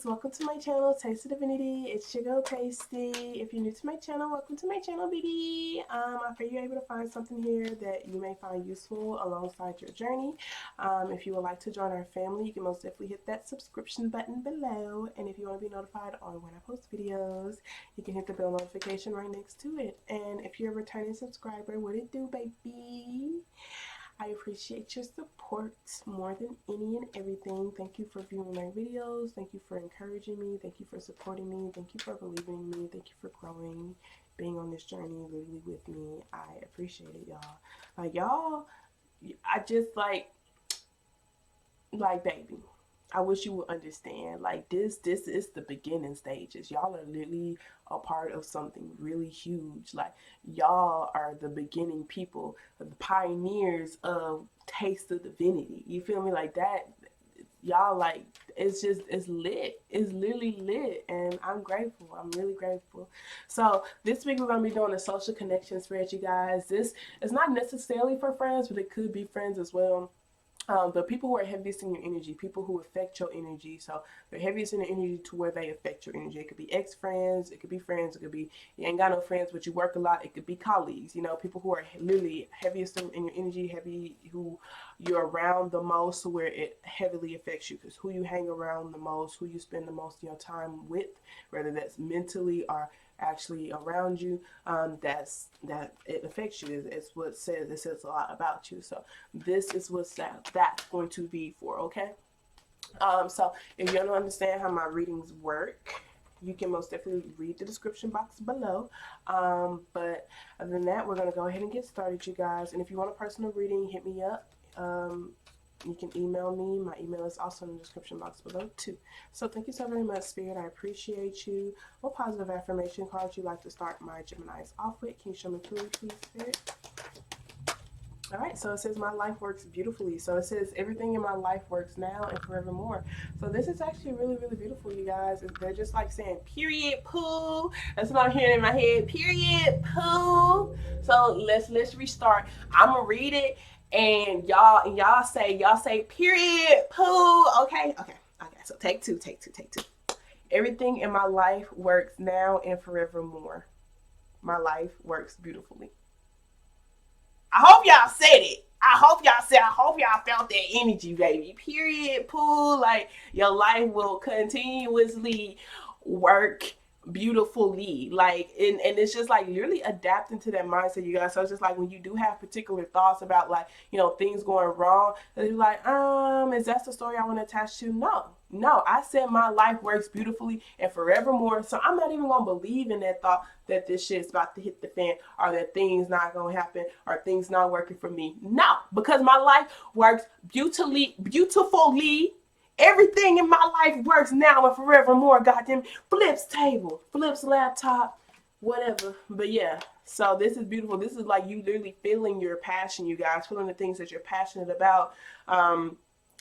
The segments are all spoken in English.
welcome to my channel, Taste of Divinity. It's your girl Tastee. If you're new to my channel, welcome to my channel, baby. I pray you're able to find something here that you may find useful alongside your journey. If you would like to join our family, you can most definitely hit that subscription button below. And if you want to be notified on when I post videos, you can hit the bell notification right next to it. And if you're a returning subscriber, what it do, baby? I appreciate your support more than any and everything. Thank you for viewing my videos. Thank you for encouraging me. Thank you for supporting me. Thank you for believing in me. Thank you for growing, being on this journey literally with me. I appreciate it, y'all. Y'all, I just baby, I wish you would understand. This is the beginning stages. Y'all are literally a part of something really huge. Y'all are the beginning people, the pioneers of Taste of Divinity. You feel me? That. Y'all, it's lit. It's literally lit, and I'm grateful. I'm really grateful. So this week we're gonna be doing a social connection spread, you guys. This is not necessarily for friends, but it could be friends as well. The people who are heaviest in your energy, people who affect your energy. So they're heaviest in your energy to where they affect your energy. It could be ex-friends, it could be friends, it could be you ain't got no friends but you work a lot. It could be colleagues, people who are literally heaviest in your energy, who you're around the most, where it heavily affects you. Because who you hang around the most, who you spend the most of your time with, whether that's mentally or actually around you, that it affects you. It's what it says a lot about you. So this is what that's going to be for. Okay. So if you don't understand how my readings work, you can most definitely read the description box below. But other than that, we're going to go ahead and get started, you guys. And if you want a personal reading, hit me up. You can email me. My email is also in the description box below too. So thank you so very much, Spirit. I appreciate you. What positive affirmation cards you like to start my Geminis off with? Can you show me clearly, please, Spirit? All right, so it says my life works beautifully. So it says everything in my life works now and forevermore. So this is actually really, really beautiful, you guys. They're just saying period, poo. That's what I'm hearing in my head. Period, poo. So let's restart. I'm gonna read it, and y'all say period, poo. Okay. So take two. Everything in my life works now and forevermore. My life works beautifully. I hope y'all said it. I hope y'all felt that energy, baby. Period. Pool. Your life will continuously work beautifully. And it's just literally adapting to that mindset, you guys. So it's just when you do have particular thoughts about things going wrong, you're is that the story I want to attach to? No, I said my life works beautifully and forevermore. So I'm not even gonna believe in that thought that this shit's about to hit the fan, or that things not gonna happen, or things not working for me. No, because my life works beautifully. Everything in my life works now and forevermore. Goddamn, flips table, flips laptop, whatever. But yeah, so this is beautiful. This is you literally feeling your passion, you guys, feeling the things that you're passionate about.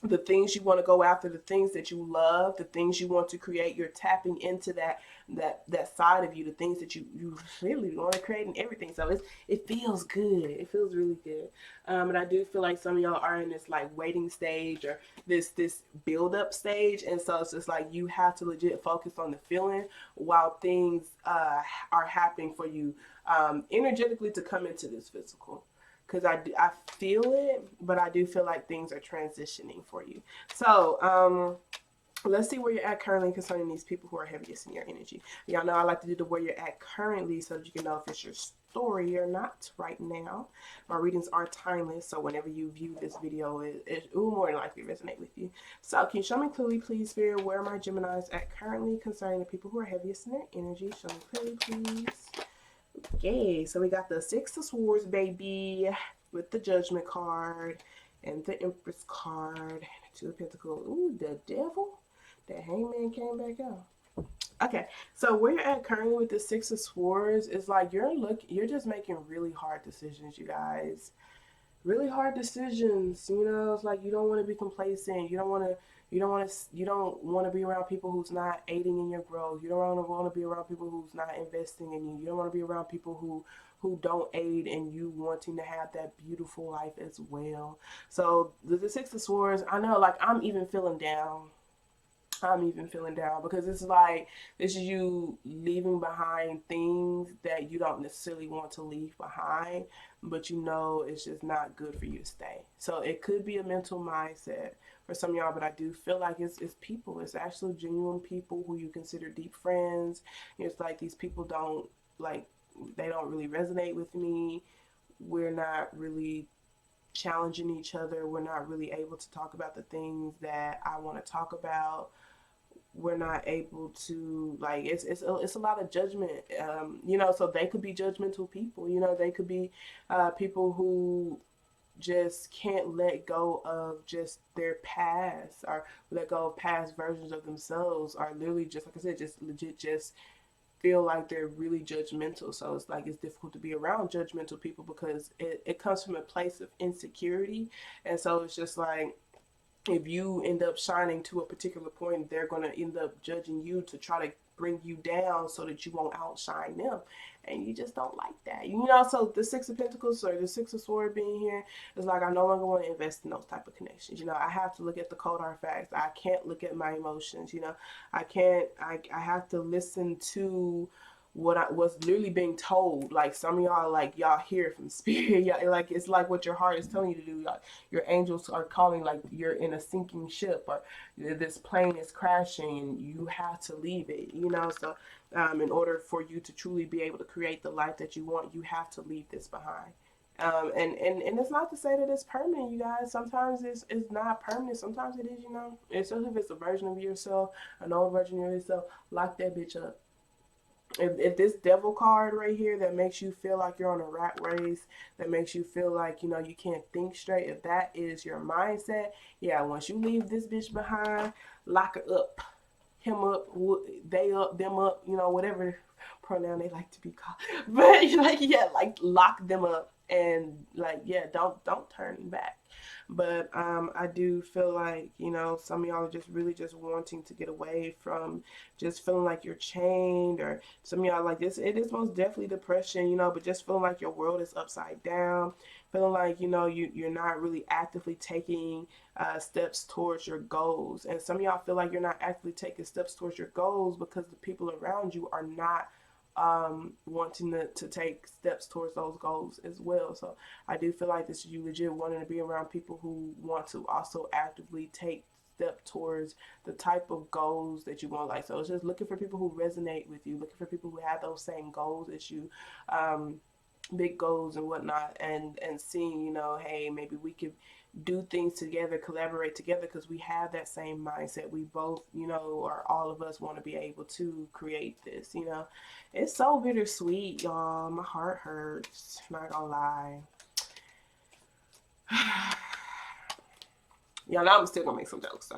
The things you want to go after, the things that you love, the things you want to create. You're tapping into that side of you, the things that you really want to create and everything. So it feels good. It feels really good. And I do feel like some of y'all are in this waiting stage, or this build up stage, and so it's just you have to legit focus on the feeling while things are happening for you energetically to come into this physical. Because I feel it, but I do feel like things are transitioning for you. So let's see where you're at currently concerning these people who are heaviest in your energy. Y'all know I like to do the where you're at currently so that you can know if it's your story or not right now. My readings are timeless, so whenever you view this video, it will more than likely resonate with you. So can you show me clearly, please, Spirit, where my Geminis at currently concerning the people who are heaviest in their energy? Show me clearly, please. Okay, so we got the Six of Swords, baby, with the Judgment card and the Empress card, and the Two of Pentacles. Ooh, the Devil. That Hangman came back out. Okay, so where you're at currently with the Six of Swords is you're just making really hard decisions, you guys. Really hard decisions. It's you don't want to be complacent. You don't want to be around people who's not aiding in your growth. You don't want to be around people who's not investing in you. You don't want to be around people who don't aid in you wanting to have that beautiful life as well. So the Six of Swords, I know I'm even feeling down. I'm even feeling down, because it's like this is you leaving behind things that you don't necessarily want to leave behind, but you know it's just not good for you to stay. So it could be a mental mindset for some of y'all, but I do feel like it's people. It's actually genuine people who you consider deep friends. It's like these people don't like they don't really resonate with me. We're not really challenging each other. We're not really able to talk about the things that I want to talk about. We're not able to like it's a lot of judgment, you know, so they could be judgmental people, you know, they could be people who just can't let go of just their past, or let go of past versions of themselves, or literally just like I said, just legit just feel like they're really judgmental. So it's like it's difficult to be around judgmental people because it comes from a place of insecurity. And so it's just like if you end up shining to a particular point, they're going to end up judging you to try to bring you down so that you won't outshine them. And you just don't like that. You know, so the Six of Pentacles or the Six of Swords being here is like, I no longer want to invest in those type of connections. You know, I have to look at the cold hard facts. I can't look at my emotions. You know, I have to listen to what I was literally being told. Like some of y'all, like y'all hear from spirit. Y'all, like it's like what your heart is telling you to do. Like your angels are calling, like you're in a sinking ship, or this plane is crashing and you have to leave it. You know, so in order for you to truly be able to create the life that you want, you have to leave this behind. And it's not to say that it's permanent, you guys. Sometimes it's not permanent. Sometimes it is, you know. Especially if it's a version of yourself, an old version of yourself, lock that bitch up. If this devil card right here that makes you feel like you're on a rat race, that makes you feel like, you know, you can't think straight, if that is your mindset, yeah, once you leave this bitch behind, lock her up. Him up, they up, them up, you know, whatever pronoun they like to be called. But like, yeah, like lock them up, and like, yeah, don't turn back. But I do feel like, you know, some of y'all are just really just wanting to get away from just feeling like you're chained, or some of y'all like this. It is most definitely depression, you know, but just feeling like your world is upside down, feeling like, you know, you're not really actively taking steps towards your goals. And some of y'all feel like you're not actively taking steps towards your goals because the people around you are not wanting to take steps towards those goals as well. So I do feel like this is you legit wanting to be around people who want to also actively take step towards the type of goals that you want. Like, so it's just looking for people who resonate with you, looking for people who have those same goals as you, big goals and whatnot, and seeing, you know, hey, maybe we could do things together, collaborate together, because we have that same mindset. We both, you know, or all of us want to be able to create this, you know. It's so bittersweet, y'all. My heart hurts, not gonna lie. Y'all know I'm still gonna make some jokes though,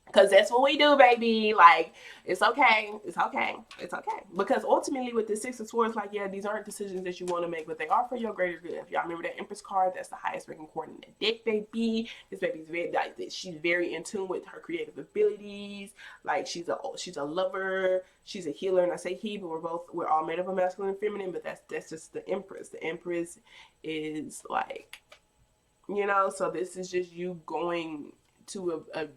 because that's what we do, baby. Like, it's okay. It's okay. It's okay. Because ultimately, with the Six of Swords, like, yeah, these aren't decisions that you want to make, but they are for your greater good. If y'all remember that Empress card, that's the highest ranking card in the deck, baby. This baby's very, like, she's very in tune with her creative abilities. Like, she's a lover. She's a healer, and I say he, but we're all made up of masculine and feminine. But that's just the Empress. The Empress is like, you know. So this is just you going to a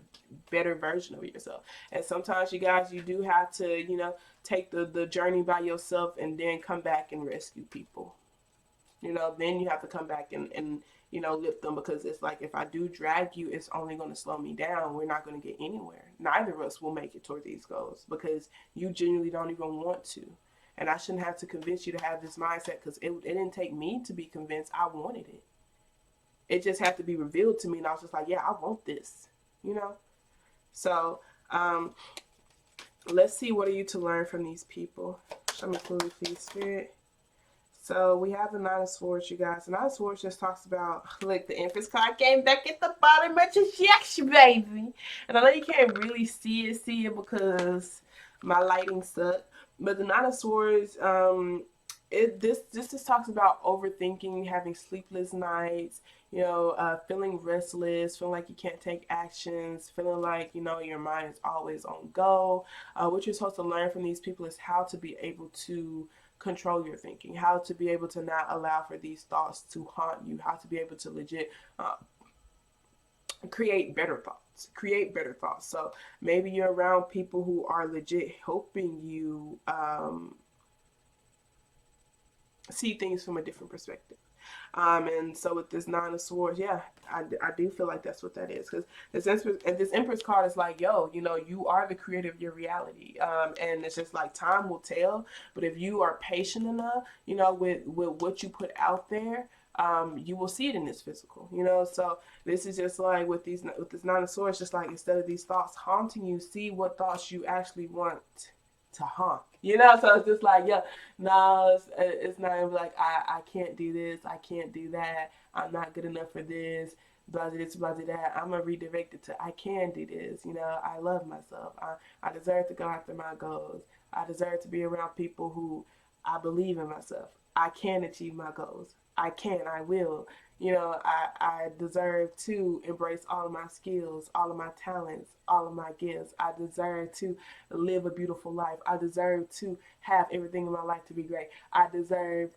better version of yourself. And sometimes, you guys, you do have to, you know, take the journey by yourself and then come back and rescue people. You know, then you have to come back and you know, lift them, because it's like, if I do drag you, it's only going to slow me down. We're not going to get anywhere. Neither of us will make it toward these goals because you genuinely don't even want to. And I shouldn't have to convince you to have this mindset, because it didn't take me to be convinced. I wanted it. It just had to be revealed to me, and I was just like, yeah, I want this, you know. So let's see, what are you to learn from these people? Show me clues, please, Spirit. So we have the Nine of Swords, you guys. The Nine of Swords just talks about, look, the Empress card came back at the bottom of your reaction, baby. And I know you can't really see it because my lighting sucks. But the Nine of Swords, this just talks about overthinking, having sleepless nights, you know, feeling restless, feeling like you can't take actions, feeling like, you know, your mind is always on go. What you're supposed to learn from these people is how to be able to control your thinking, how to be able to not allow for these thoughts to haunt you, how to be able to legit create better thoughts. Create better thoughts. So maybe you're around people who are legit helping you see things from a different perspective. And so with this Nine of Swords, yeah, I do feel like that's what that is. Because this Empress card is like, yo, you know, you are the creator of your reality. And it's just like time will tell. But if you are patient enough, you know, with what you put out there, you will see it in this physical, you know. So this is just like with this Nine of Swords, just like instead of these thoughts haunting you, see what thoughts you actually want to haunt, you know. So it's just like, yeah, no, it's not even like I can't do this, I can't do that, I'm not good enough for this, blah this, blah that. I'm gonna redirect it to I can do this, you know. I love myself. I deserve to go after my goals. I deserve to be around people who I believe in myself. I can achieve my goals. I can, I will. You know, I deserve to embrace all of my skills, all of my talents, all of my gifts. I deserve to live a beautiful life. I deserve to have everything in my life to be great. I deserve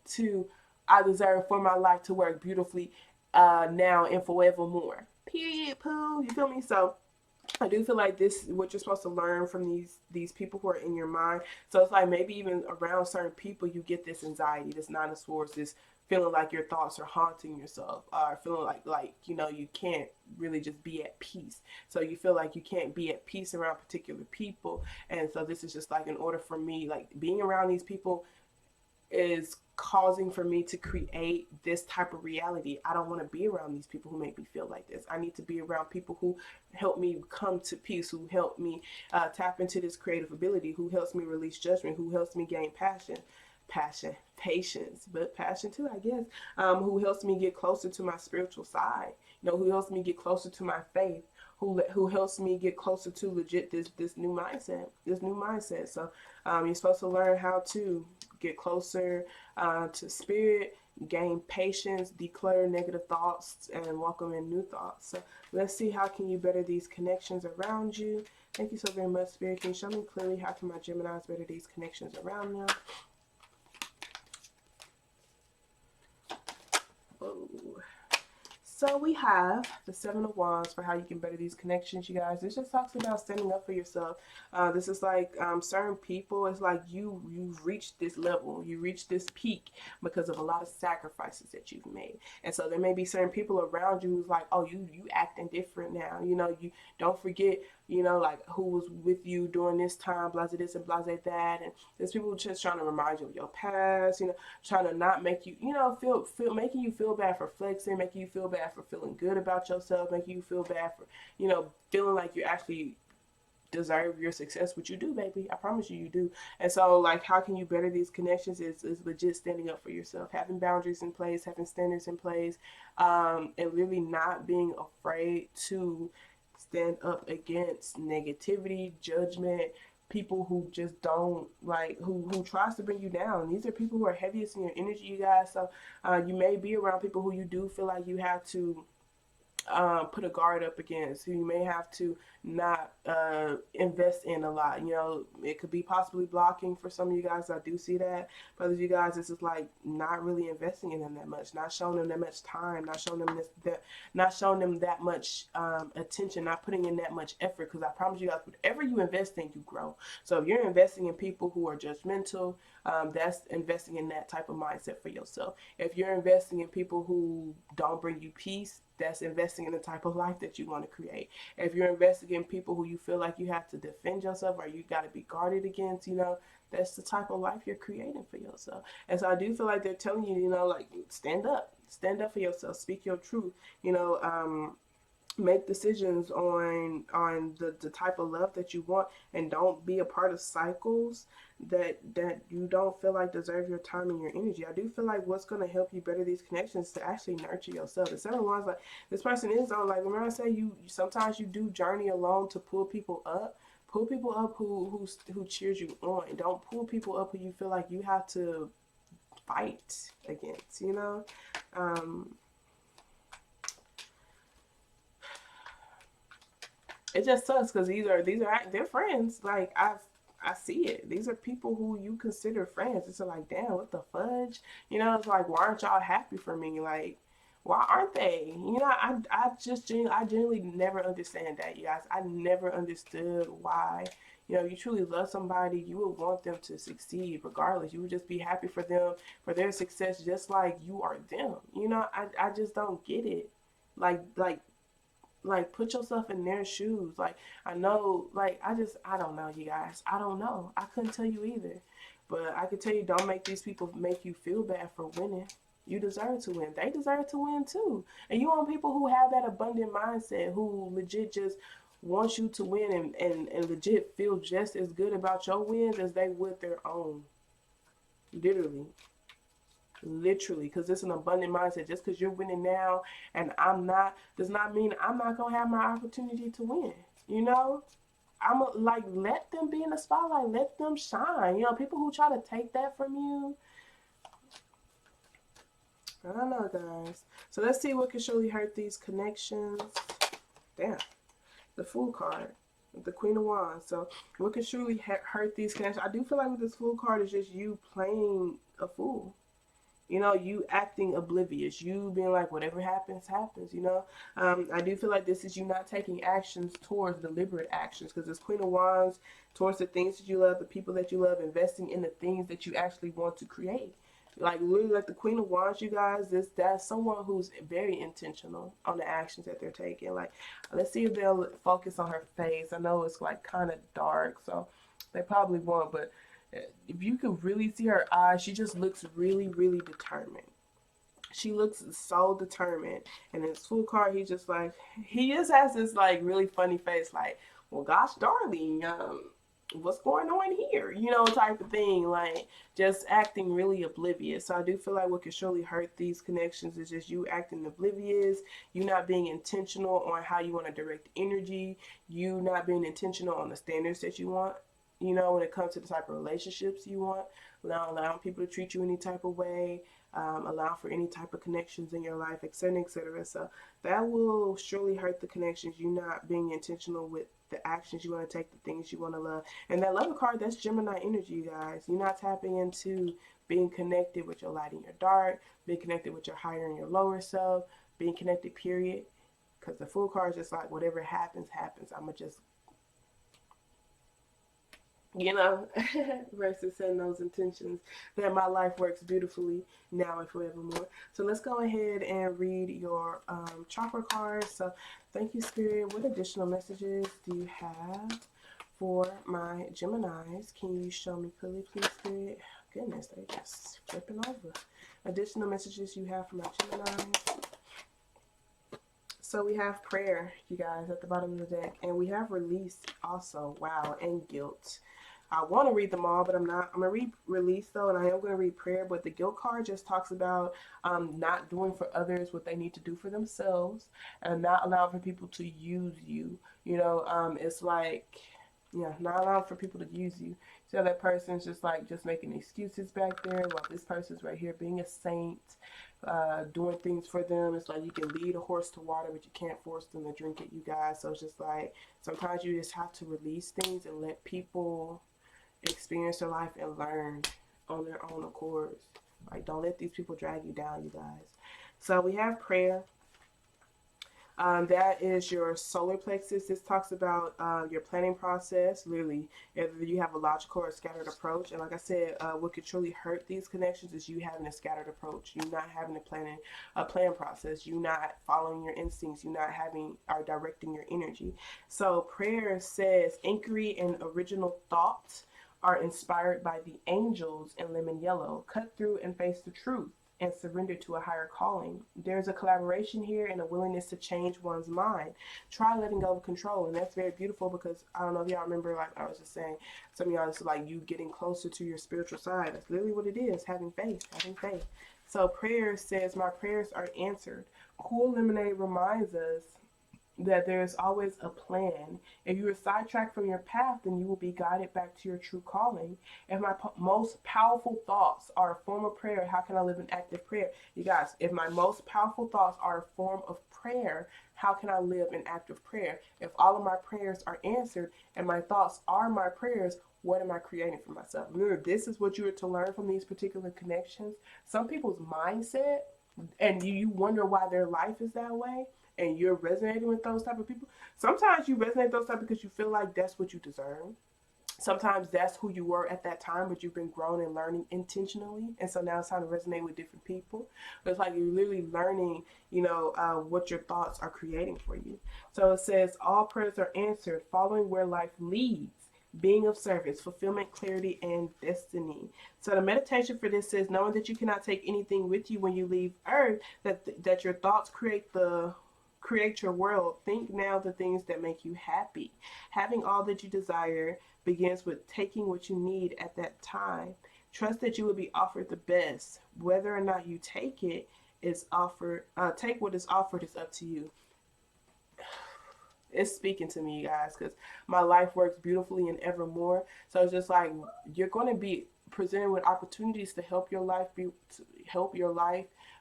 for my life to work beautifully now and forevermore. Period, poo. You feel me? So I do feel like this is what you're supposed to learn from these people who are in your mind. So it's like maybe even around certain people you get this anxiety, this Nine of Swords, this feeling like your thoughts are haunting yourself, or feeling like you know you can't really just be at peace. So you feel like you can't be at peace around particular people, and so this is just like in order for me, like being around these people is causing for me to create this type of reality. I don't want to be around these people who make me feel like this. I need to be around people who help me come to peace, who help me tap into this creative ability, who helps me release judgment, who helps me gain patience, but passion too, I guess. Who helps me get closer to my spiritual side. You know, who helps me get closer to my faith. Who helps me get closer to legit this new mindset. So you're supposed to learn how to get closer to spirit, gain patience, declutter negative thoughts, and welcome in new thoughts. So let's see, how can you better these connections around you? Thank you so very much, Spirit. Can you show me clearly how can my Geminis better these connections around them? Oh. So we have the Seven of Wands for how you can better these connections, you guys. This just talks about standing up for yourself. This is like certain people, it's like you've reached this level, you reached this peak because of a lot of sacrifices that you've made. And so there may be certain people around you who's like, oh, you acting different now. You know, you don't forget, you know, like who was with you during this time, blase this and blase that. And there's people just trying to remind you of your past, you know, trying to not make you, you know, feel making you feel bad for flexing, making you feel bad for feeling good about yourself, making you feel bad for, you know, feeling like you actually deserve your success, which you do, baby. I promise you, you do. And so, like, how can you better these connections is legit standing up for yourself, having boundaries in place, having standards in place, and really not being afraid to stand up against negativity, judgment, people who just don't like who tries to bring you down. These are people who are heaviest in your energy, you guys. So you may be around people who you do feel like you have to put a guard up against, who you may have to not invest in a lot. You know, it could be possibly blocking for some of you guys. I do see that. But others of you guys, this is like not really investing in them that much, not showing them that much time, not showing them that much attention, not putting in that much effort. Because I promise you guys, whatever you invest in, you grow. So if you're investing in people who are judgmental, that's investing in that type of mindset for yourself. If you're investing in people who don't bring you peace, that's investing in the type of life that you want to create. If you're investing in people who you feel like you have to defend yourself or you got to be guarded against, you know, that's the type of life you're creating for yourself. And so I do feel like they're telling you, you know, like stand up for yourself, speak your truth, you know, make decisions on the type of love that you want, and don't be a part of cycles that you don't feel like deserve your time and your energy. I do feel like what's going to help you better these connections is to actually nurture yourself. The seven ones, like this person is on, like remember I say you sometimes you do journey alone to pull people up. Pull people up who cheers you on. Don't pull people up who you feel like you have to fight against, you know. It just sucks because they're friends. Like I see it. These are people who you consider friends. It's like, damn, what the fudge? You know, it's like, why aren't y'all happy for me? Like, Why aren't they? You know, I genuinely never understand that, you guys. I never understood why. You know, you truly love somebody, you would want them to succeed regardless. You would just be happy for them, for their success, just like you are them. You know, I just don't get it. Like, like, like, put yourself in their shoes. Like, I know, like, I don't know, you guys. I don't know. I couldn't tell you either. But I can tell you, don't make these people make you feel bad for winning. You deserve to win. They deserve to win too. And you want people who have that abundant mindset, who legit just wants you to win and legit feel just as good about your wins as they would their own. Literally. Literally, because it's an abundant mindset. Just because you're winning now and I'm not, does not mean I'm not gonna have my opportunity to win. You know, I'm a, like, let them be in the spotlight, let them shine. You know, people who try to take that from you, I don't know, guys. So let's see what can surely hurt these connections. Damn, the Fool card, the Queen of Wands. So what can surely hurt these connections? I do feel like with this Fool card, is just you playing a fool. You know, you acting oblivious, you being like, whatever happens, happens, you know. I do feel like this is you not taking actions towards deliberate actions, because this Queen of Wands, towards the things that you love, the people that you love, investing in the things that you actually want to create. Like, literally, like the Queen of Wands, you guys, that's someone who's very intentional on the actions that they're taking. Like, let's see if they'll focus on her face. I know it's like kind of dark, so they probably won't, but if you could really see her eyes, she just looks really, really determined. She looks so determined. And in this Fool card, he just like, he just has this like really funny face, like, well, gosh, darling, what's going on here? You know, type of thing. Like, just acting really oblivious. So I do feel like what can surely hurt these connections is just you acting oblivious, you not being intentional on how you want to direct energy, you not being intentional on the standards that you want, you know, when it comes to the type of relationships you want, allowing people to treat you any type of way, allow for any type of connections in your life, etc., etc. So that will surely hurt the connections. You not being intentional with the actions you want to take, the things you want to love. And that Lover card, that's Gemini energy, you guys. You're not tapping into being connected with your light and your dark, being connected with your higher and your lower self, being connected, period. Because the Fool card is just like, whatever happens, happens. I'm going to just, you know, versus setting those intentions that my life works beautifully now and forevermore. So let's go ahead and read your chakra cards. So thank you, Spirit. What additional messages do you have for my Geminis? Can you show me clearly, please, Spirit? Goodness, they just flipping over. Additional messages you have for my Geminis. So we have prayer, you guys, at the bottom of the deck. And we have release also. Wow, and guilt. I want to read them all, but I'm not. I'm going to read release, though, and I am going to read prayer. But the guilt card just talks about not doing for others what they need to do for themselves and not allowing for people to use you. You know, it's like, yeah, not allowing for people to use you. So that person's just like just making excuses back there while this person's right here being a saint, doing things for them. It's like you can lead a horse to water, but you can't force them to drink it, you guys. So it's just like sometimes you just have to release things and let people experience their life and learn on their own accords. Like, don't let these people drag you down, you guys. So we have prayer. That is your solar plexus. This talks about your planning process, literally, if you have a logical or scattered approach. And like I said, what could truly hurt these connections is you having a scattered approach, you not having a plan process, you not following your instincts, you not having or directing your energy. So prayer says inquiry and original thoughts are inspired by the angels in lemon yellow. Cut through and face the truth and surrender to a higher calling. There's a collaboration here and a willingness to change one's mind. Try letting go of control. And that's very beautiful because I don't know if y'all remember, like I was just saying, some of y'all, it's like you getting closer to your spiritual side. That's literally what it is, having faith, having faith. So prayer says, my prayers are answered. Cool Lemonade reminds us that there's always a plan. If you are sidetracked from your path, then you will be guided back to your true calling. If my most powerful thoughts are a form of prayer, how can I live an active prayer? You guys, if my most powerful thoughts are a form of prayer, how can I live an active prayer? If all of my prayers are answered and my thoughts are my prayers, what am I creating for myself? Remember, this is what you are to learn from these particular connections. Some people's mindset and you wonder why their life is that way, and you're resonating with those type of people. Sometimes you resonate with those type because you feel like that's what you deserve. Sometimes that's who you were at that time, but you've been growing and learning intentionally, and so now it's time to resonate with different people. But it's like you're literally learning, what your thoughts are creating for you. So it says all prayers are answered, following where life leads, being of service, fulfillment, clarity, and destiny. So the meditation for this says, knowing that you cannot take anything with you when you leave Earth, that your thoughts create your world. Think now the things that make you happy. Having all that you desire begins with taking what you need at that time. Trust that you will be offered the best. Whether or not you take it is offered. Take what is offered is up to you. It's speaking to me, you guys, because my life works beautifully and evermore. So it's just like you're going to be presented with opportunities to help your life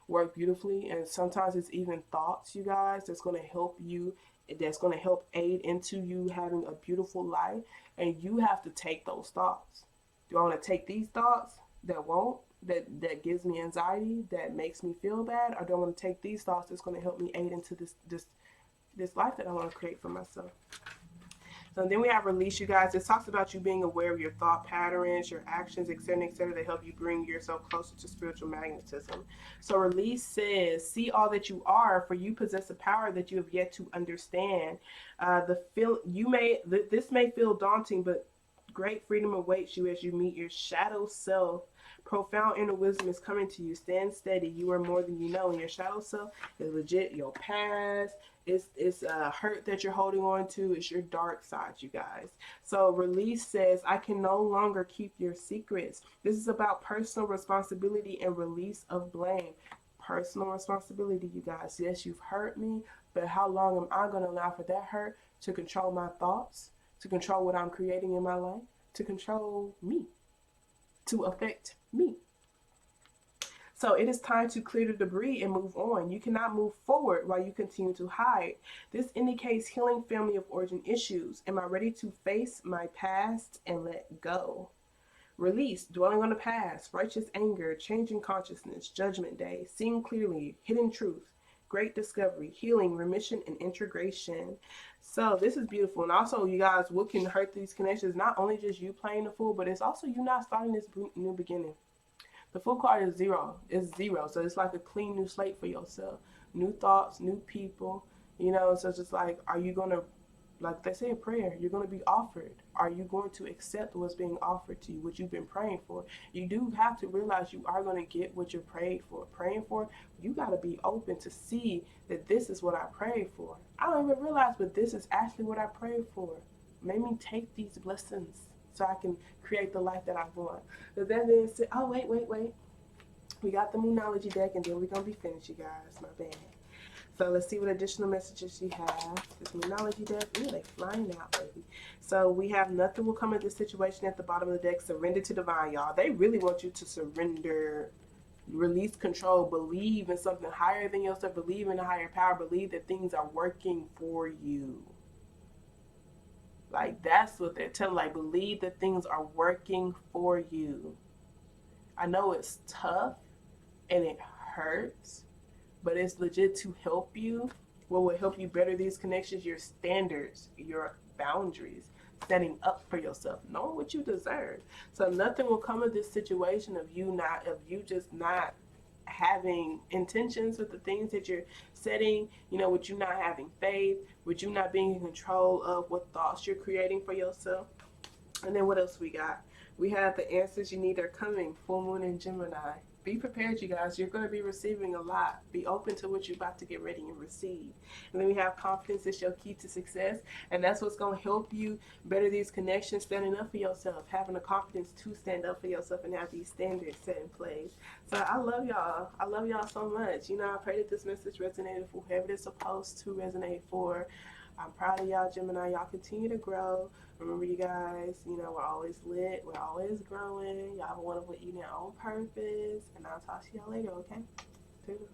work beautifully. And sometimes it's even thoughts, you guys, that's going to help you, that's going to help aid into you having a beautiful life. And you have to take those thoughts. Do I want to take these thoughts that gives me anxiety, that makes me feel bad, or do I want to take these thoughts that's going to help me aid into this life that I want to create for myself? So then we have release, you guys. It talks about you being aware of your thought patterns, your actions, etc., to help you bring yourself closer to spiritual magnetism. So release says, see all that you are, for you possess a power that you have yet to understand. This may feel daunting, but great freedom awaits you as you meet your shadow self. Profound inner wisdom is coming to you. Stand steady. You are more than you know. And your shadow self is legit your past. It's hurt that you're holding on to. It's your dark side, you guys. So release says, I can no longer keep your secrets. This is about personal responsibility and release of blame. Personal responsibility, you guys. Yes, you've hurt me, but how long am I going to allow for that hurt to control my thoughts, to control what I'm creating in my life, to control me, to affect me? So it is time to clear the debris and move on. You cannot move forward while you continue to hide. This indicates healing family of origin issues. Am I ready to face my past and let go? Release, dwelling on the past, righteous anger, changing consciousness, judgment day, seeing clearly, hidden truth, great discovery, healing, remission, and integration. So this is beautiful. And also, you guys, what can hurt these connections? Not only just you playing the fool, but it's also you not starting this new beginning. The full card is zero. It's zero. So it's like a clean new slate for yourself. New thoughts, new people. So it's just like, are you going to, like they say in prayer, you're going to be offered. Are you going to accept what's being offered to you, what you've been praying for? You do have to realize you are going to get what you're praying for. You got to be open to see that this is what I prayed for. I don't even realize, but this is actually what I prayed for. Make me take these blessings so I can create the life that I want. But that being said, oh, wait. We got the Moonology deck, and then we're going to be finished, you guys. My bad. So let's see what additional messages you have. This Moonology deck, ooh, they flying out, baby. So we have nothing will come of this situation at the bottom of the deck. Surrender to divine, y'all. They really want you to surrender, release control, believe in something higher than yourself, believe in a higher power, believe that things are working for you. Like, that's what they're telling. Like, believe that things are working for you. I know it's tough and it hurts, but it's legit to help you. What will help you better these connections? Your standards, your boundaries, setting up for yourself, knowing what you deserve. So nothing will come of this situation of you just not having intentions with the things that you're setting, with you not having faith, with you not being in control of what thoughts you're creating for yourself. And then what else we got? We have the answers you need are coming. Full moon in Gemini. Be prepared, you guys. You're going to be receiving a lot. Be open to what you're about to get ready and receive. And then we have confidence is your key to success. And that's what's going to help you better these connections, standing up for yourself, having the confidence to stand up for yourself and have these standards set in place. So I love y'all. I love y'all so much. I pray that this message resonated for whoever it's supposed to resonate for. I'm proud of y'all, Gemini. Y'all continue to grow. Remember, you guys, we're always lit. We're always growing. Y'all have a wonderful evening on purpose. And I'll talk to y'all later, okay? Toodles.